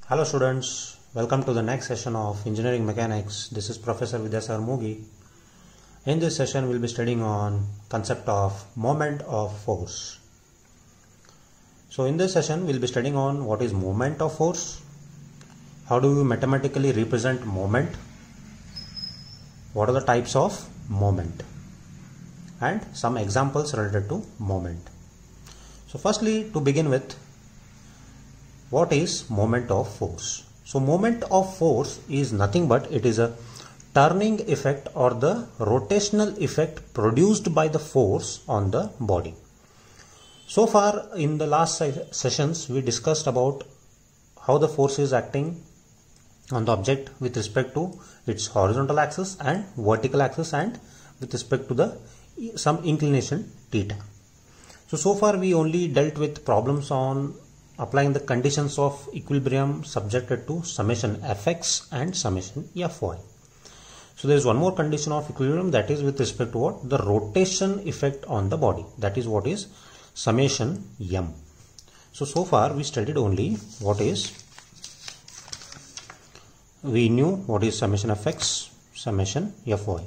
Hello students, welcome to the next session of Engineering Mechanics. This is Professor Vidyasagar Mugi. In this session we'll be studying on concept of moment of force. So in this session we'll be studying on what is moment of force, how do we mathematically represent moment, what are the types of moment, and some examples related to moment. So firstly, to begin with, what is moment of force? So moment of force is nothing but it is a turning effect or the rotational effect produced by the force on the body. So far in the last sessions we discussed about how the force is acting on the object with respect to its horizontal axis and vertical axis and with respect to the some inclination theta. So far we only dealt with problems on applying the conditions of equilibrium subjected to summation fx and summation fy. So there is one more condition of equilibrium, that is with respect to what? The rotation effect on the body, that is what is summation m. So far we studied only what is, we knew what is summation fx, summation fy.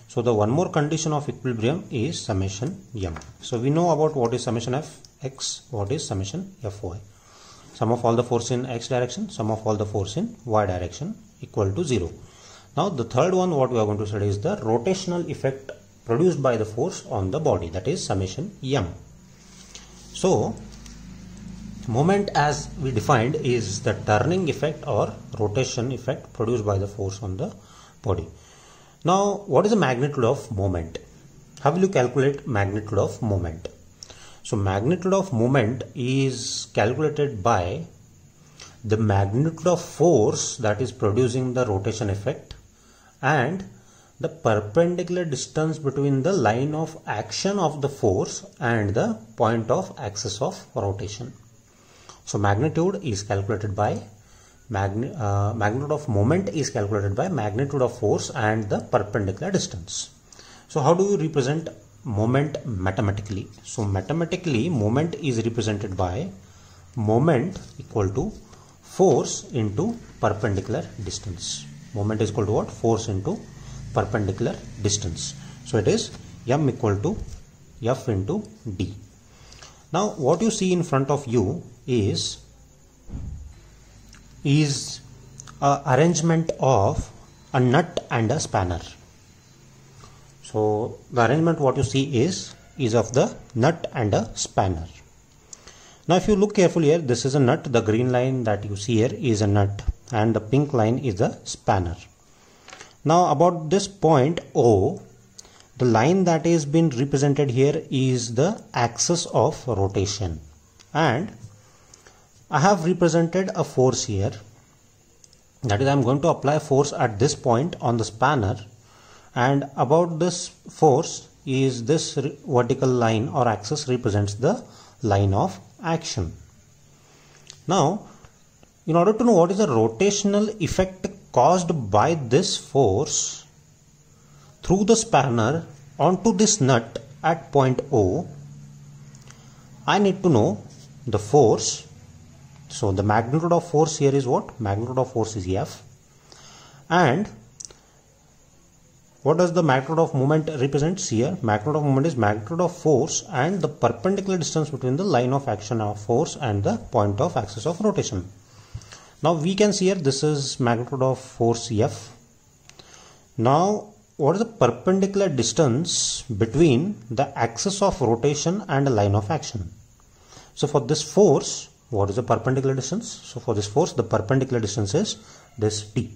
So the one more condition of equilibrium is summation m. So we know about what is summation fx, what is summation fy. Sum of all the force in x direction, sum of all the force in y direction equal to 0. Now the third one what we are going to study is the rotational effect produced by the force on the body, that is summation m. So moment as we defined is the turning effect or rotation effect produced by the force on the body. Now what is the magnitude of moment? How will you calculate magnitude of moment? So magnitude of moment is calculated by the magnitude of force that is producing the rotation effect and the perpendicular distance between the line of action of the force and the point of axis of rotation. So magnitude is calculated by magnitude of moment is calculated by magnitude of force and the perpendicular distance. So how do you represent moment mathematically? So mathematically moment is represented by moment equal to force into perpendicular distance. Moment is equal to what? Force into perpendicular distance. So it is m equal to f into d. Now what you see in front of you is a arrangement of a nut and a spanner. So the arrangement what you see is of the nut and a spanner. Now if you look carefully here, this is a nut, the green line that you see here is a nut and the pink line is the spanner. Now about this point O, the line that is been represented here is the axis of rotation, and I have represented a force here, that is I am going to apply force at this point on the spanner, and about this force is this vertical line or axis represents the line of action. Now in order to know what is the rotational effect caused by this force through the spanner onto this nut at point O, I need to know the force. So the magnitude of force here is what? Magnitude of force is F, and what does the magnitude of moment represents here? Magnitude of moment is magnitude of force and the perpendicular distance between the line of action of force and the point of axis of rotation. Now we can see here this is magnitude of force F. Now what is the perpendicular distance between the axis of rotation and the line of action? So for this force, what is the perpendicular distance? So for this force, the perpendicular distance is this t.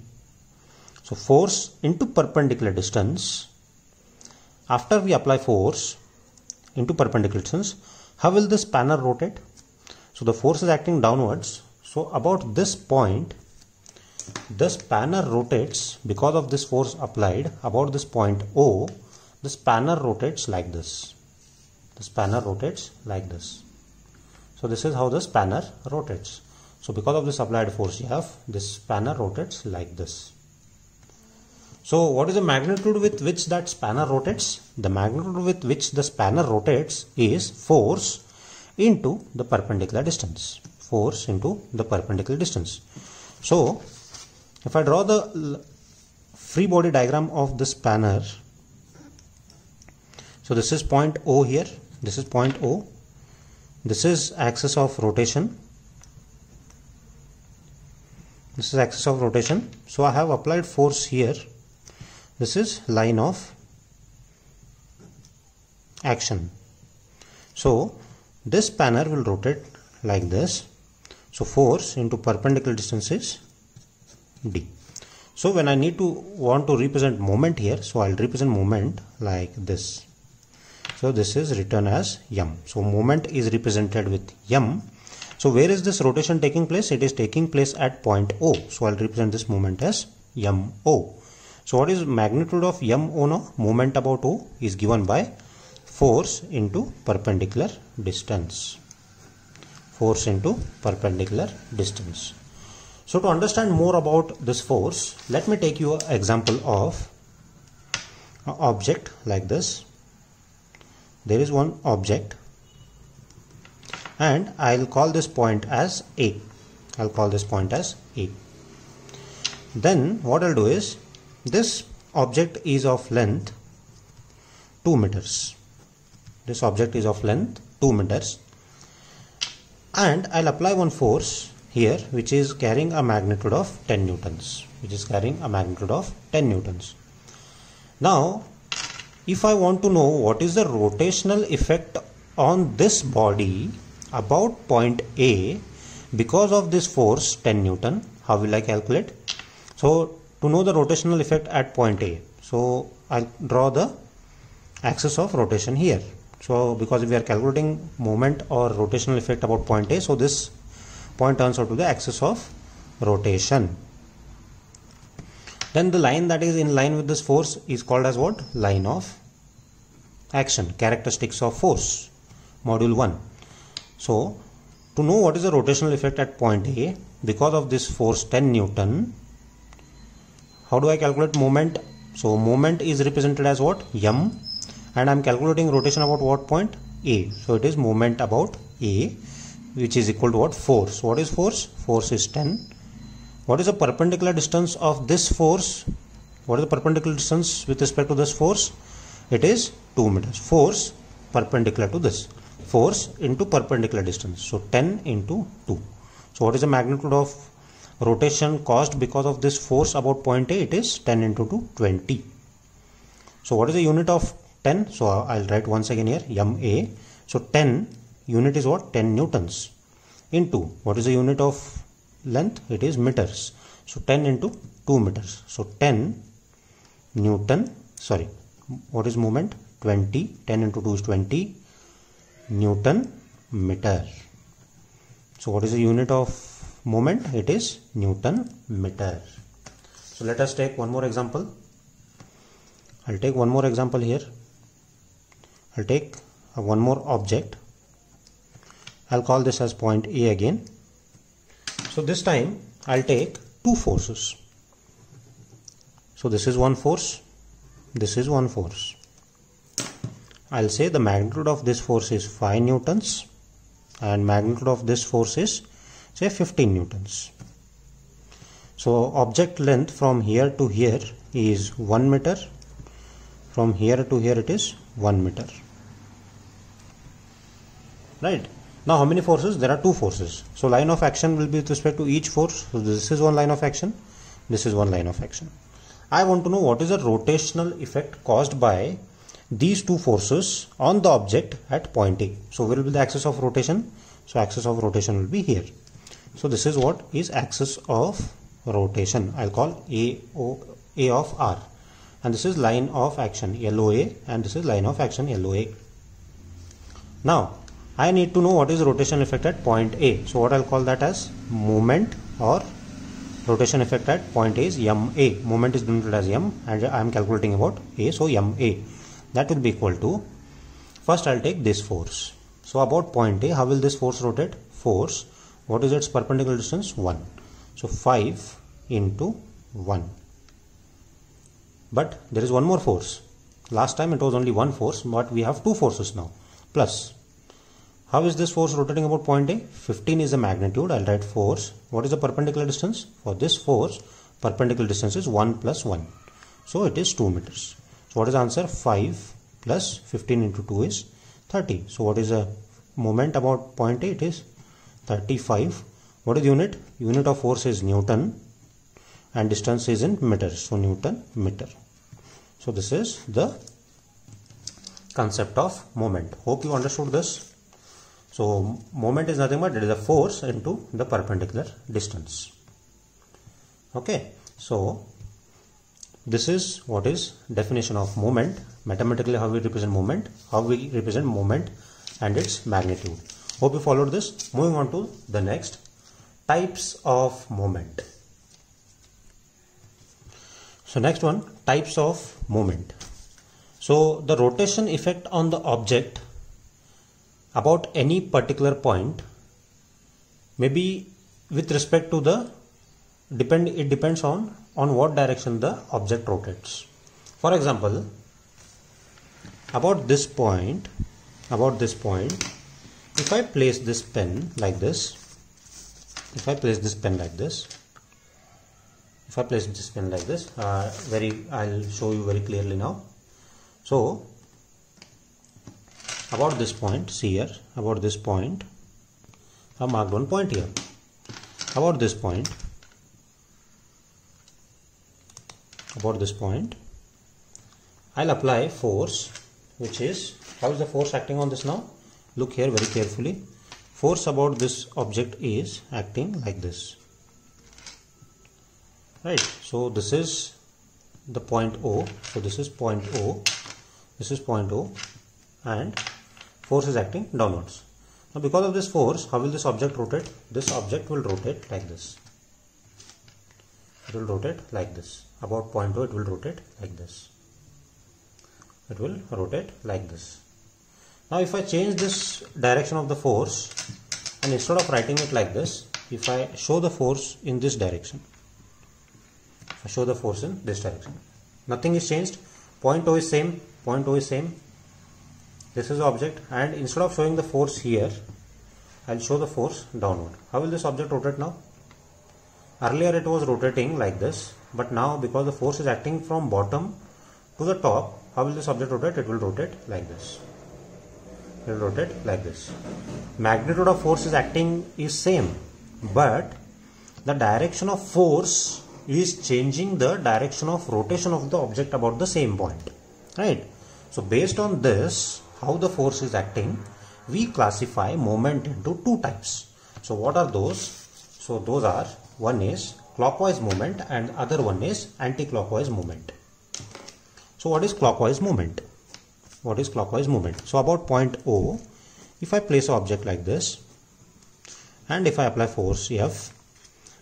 So force into perpendicular distance, after we apply force into perpendicular distance, how will the spanner rotate? So the force is acting downwards. So about this point, the spanner rotates because of this force applied. About this point O, the spanner rotates like this. The spanner rotates like this. So this is how the spanner rotates. So because of this applied force F, this spanner rotates like this. So what is the magnitude with which that spanner rotates? The magnitude with which the spanner rotates is force into the perpendicular distance. Force into the perpendicular distance. So if I draw the free body diagram of this spanner, so this is point O here, this is point O, this is axis of rotation, this is axis of rotation. So I have applied force here, this is line of action. So this spanner will rotate like this. So force into perpendicular distance is D. So when I want to represent moment here, so I'll represent moment like this. So this is written as M. So moment is represented with M. So where is this rotation taking place? It is taking place at point O. So I'll represent this moment as MO. So what is magnitude of MO now? Moment about O is given by force into perpendicular distance. Force into perpendicular distance. So to understand more about this force, let me take you an example of an object like this. There is one object and I'll call this point as A. I'll call this point as A. Then what I'll do is, this object is of length 2 meters. This object is of length 2 meters. And I'll apply one force here which is carrying a magnitude of 10 newtons. Now, if I want to know what is the rotational effect on this body about point A because of this force 10 Newton, how will I calculate? So to know the rotational effect at point A, so I'll draw the axis of rotation here. So because we are calculating moment or rotational effect about point A, so this point turns out to the axis of rotation. Then the line that is in line with this force is called as what? Line of action. Characteristics of force, module 1. So to know what is the rotational effect at point A because of this force 10 Newton, how do I calculate moment? So moment is represented as what? M, and I am calculating rotation about what point? A. So it is moment about A, which is equal to what? Force. What is force? Force is 10. What is the perpendicular distance of this force? What is the perpendicular distance with respect to this force? It is 2 meters. Force perpendicular to this. Force into perpendicular distance. So 10 into 2. So what is the magnitude of rotation caused because of this force about point A? It is 10 into 2, 20. So what is the unit of 10? So I'll write once again here, MA. So 10 unit is what? 10 newtons. Into what is the unit of length? It is meters. So 10 into 2 meters. So 10 Newton, sorry, what is moment? 20. 10 into 2 is 20 Newton meter. So what is the unit of moment? It is Newton meter. So let us take one more example. I'll take one more example here. I'll take one more object. I'll call this as point A again. So this time I'll take two forces. So this is one force, this is one force. I'll say the magnitude of this force is 5 newtons and magnitude of this force is say 15 newtons. So object length from here to here is 1 meter. From here to here it is 1 meter. Right. Now how many forces? There are two forces. So line of action will be with respect to each force. So this is one line of action. This is one line of action. I want to know what is the rotational effect caused by these two forces on the object at point A. So where will be the axis of rotation? So axis of rotation will be here. So this is what is axis of rotation. I'll call A of R. And this is line of action LOA, and this is line of action LOA. Now I need to know what is rotation effect at point A. So what I'll call that as moment, or rotation effect at point A is MA. Moment is denoted as M and I am calculating about A. So MA, that will be equal to, first I'll take this force. So about point A, how will this force rotate? Force, what is its perpendicular distance? 1. So 5 into 1. But there is one more force. Last time it was only one force, but we have two forces now. Plus How is this force rotating about point A? 15 is the magnitude. I'll write force. What is the perpendicular distance? For this force, perpendicular distance is 1 plus 1. So it is 2 meters. So what is the answer? 5 plus 15 into 2 is 30. So what is the moment about point A? It is 35. What is unit? Unit of force is Newton and distance is in meters. So Newton meter. So this is the concept of moment. Hope you understood this. So moment is nothing but it is a force into the perpendicular distance. Okay. So this is what is definition of moment. Mathematically how we represent moment, and its magnitude. Hope you followed this. Moving on to the next, types of moment. So next one, types of moment. So the rotation effect on the object about any particular point may be with respect to the it depends on what direction the object rotates. For example, about this point, if I place this pen like this, I'll show you very clearly now. So about this point, see here, about this point, I marked one point here. About this point, I'll apply force, which is, how is the force acting on this now? Look here very carefully. Force about this object is acting like this. Right. So this is the point O. So this is point O. This is point O, and force is acting downwards. Now because of this force, how will this object rotate? This object will rotate like this. It will rotate like this. About point O, it will rotate like this. It will rotate like this. Now if I change this direction of the force, and instead of writing it like this, if I show the force in this direction, nothing is changed. Point O is same. This is the object, and instead of showing the force here, I'll show the force downward. How will this object rotate now? Earlier it was rotating like this, but now because the force is acting from bottom to the top, how will this object rotate? It will rotate like this. It will rotate like this. Magnitude of force is acting is same, but the direction of force is changing the direction of rotation of the object about the same point. Right? So based on this, how the force is acting, we classify moment into two types. So what are those? So those are, one is clockwise movement and other one is anti-clockwise movement. So what is clockwise movement? So about point O, if I place an object like this and if I apply force F,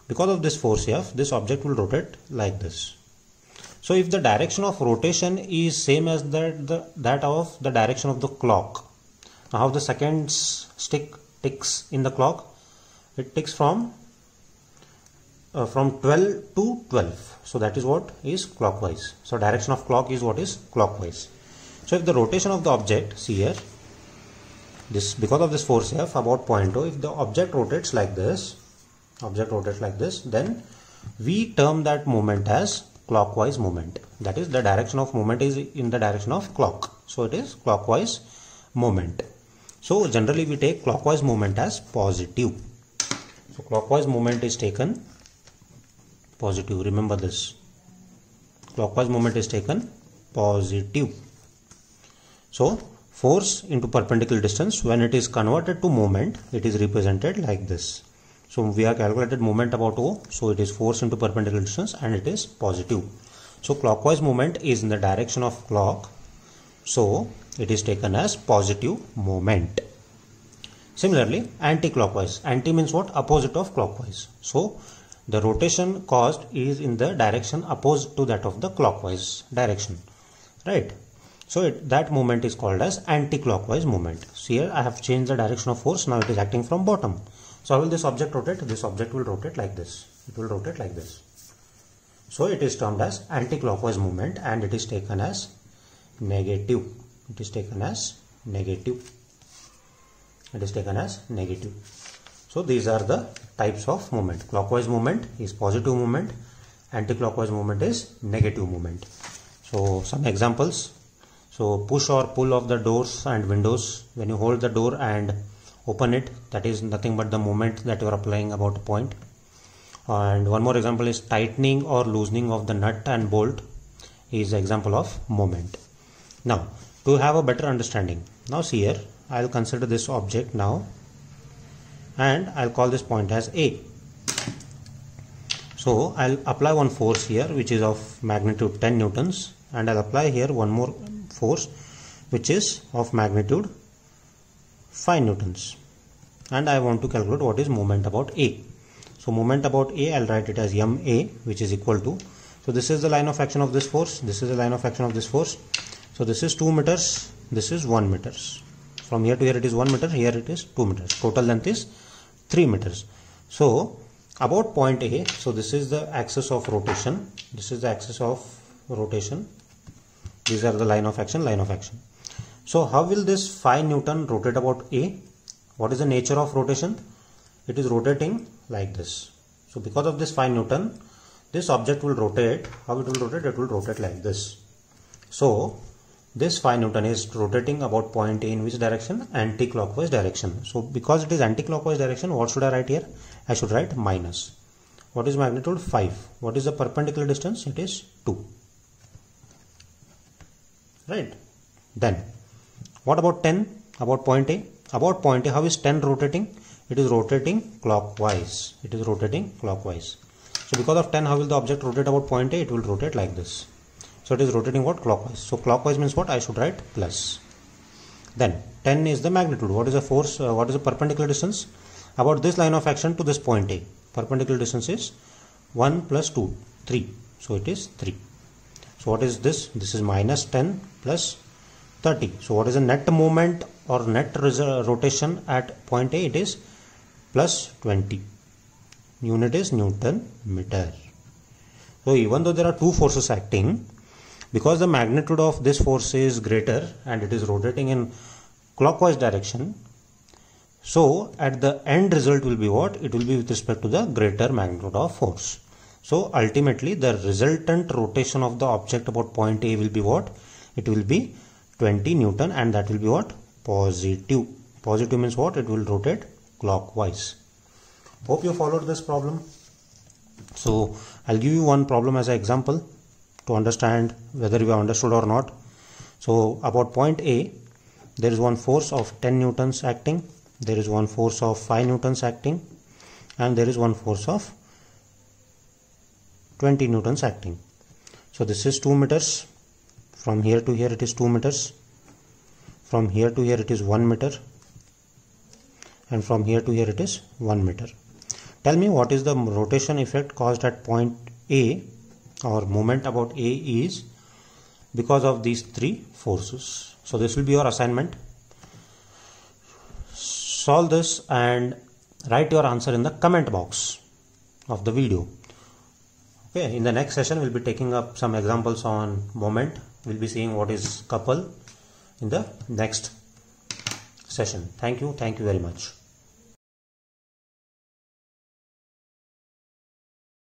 because of this force F, this object will rotate like this. So if the direction of rotation is same as that of the direction of the clock, now how the seconds ticks in the clock? It ticks from 12 to 12. So that is what is clockwise. So direction of clock is what is clockwise. So if the rotation of the object, see here, this because of this force F about point O, if the object rotates like this, then we term that movement as clockwise movement. That is, the direction of movement is in the direction of clock. So it is clockwise movement. So generally we take clockwise movement as positive. So clockwise movement is taken positive. Remember this. Clockwise movement is taken positive. So force into perpendicular distance, when it is converted to moment, it is represented like this. So we have calculated moment about O. So it is force into perpendicular distance and it is positive. So clockwise movement is in the direction of clock. So it is taken as positive moment. Similarly, anti-clockwise. Anti means what? Opposite of clockwise. So the rotation caused is in the direction opposite to that of the clockwise direction. Right? So that movement is called as anti-clockwise movement. So here I have changed the direction of force. Now it is acting from bottom. So how will this object rotate? This object will rotate like this. It will rotate like this. So it is termed as anti-clockwise movement and it is taken as negative. it is taken as negative. So these are the types of movement. Clockwise movement is positive movement, anti-clockwise movement is negative movement. So some examples. So push or pull of the doors and windows. When you hold the door and open it, that is nothing but the movement that you are applying about a point. And one more example is tightening or loosening of the nut and bolt is example of movement. Now to have a better understanding, now see here, I'll consider this object now and I'll call this point as A. So I'll apply one force here which is of magnitude 10 newtons, and I'll apply here one more force which is of magnitude 5 newtons, and I want to calculate what is moment about A. So moment about A, I'll write it as MA, which is equal to, so this is the line of action of this force, this is the line of action of this force. So this is 2 meters, this is 1 meters. From here to here it is 1 meter, here it is 2 meters. Total length is 3 meters. So about point A, so this is the axis of rotation, this is the axis of rotation, these are the line of action, line of action. So how will this 5 Newton rotate about A? What is the nature of rotation? It is rotating like this. So because of this 5 Newton, this object will rotate. How it will rotate? It will rotate like this. So this 5 Newton is rotating about point A in which direction? Anti-clockwise direction. So because it is anti-clockwise direction, what should I write here? I should write minus. What is magnitude? 5. What is the perpendicular distance? It is 2. Right. Then what about 10? About point A? About point A, how is 10 rotating? It is rotating clockwise. It is rotating clockwise. So because of 10, how will the object rotate about point A? It will rotate like this. So it is rotating what? Clockwise. So clockwise means what? I should write plus. Then 10 is the magnitude. What is the force? What is the perpendicular distance? About this line of action to this point A. Perpendicular distance is 1 plus 2, 3. So it is 3. So what is this? This is minus 10 plus 30. So what is the net moment or net rotation at point A? It is plus 20. Unit is Newton meter. So even though there are two forces acting, because the magnitude of this force is greater and it is rotating in clockwise direction, so at the end result will be what? It will be with respect to the greater magnitude of force. So ultimately the resultant rotation of the object about point A will be what? It will be 20 Newton, and that will be what? Positive. Positive means what? It will rotate clockwise. Hope you followed this problem. So I'll give you one problem as an example to understand whether you have understood or not. So about point A, there is one force of 10 newtons acting, there is one force of 5 newtons acting, and there is one force of 20 newtons acting. So this is 2 meters. From here to here it is 2 meters. From here to here it is 1 meter. And from here to here it is 1 meter. Tell me what is the rotation effect caused at point A, or moment about A is because of these three forces. So this will be your assignment. Solve this and write your answer in the comment box of the video. Okay, in the next session we'll be taking up some examples on moment. We'll be seeing what is couple in the next session. Thank you very much.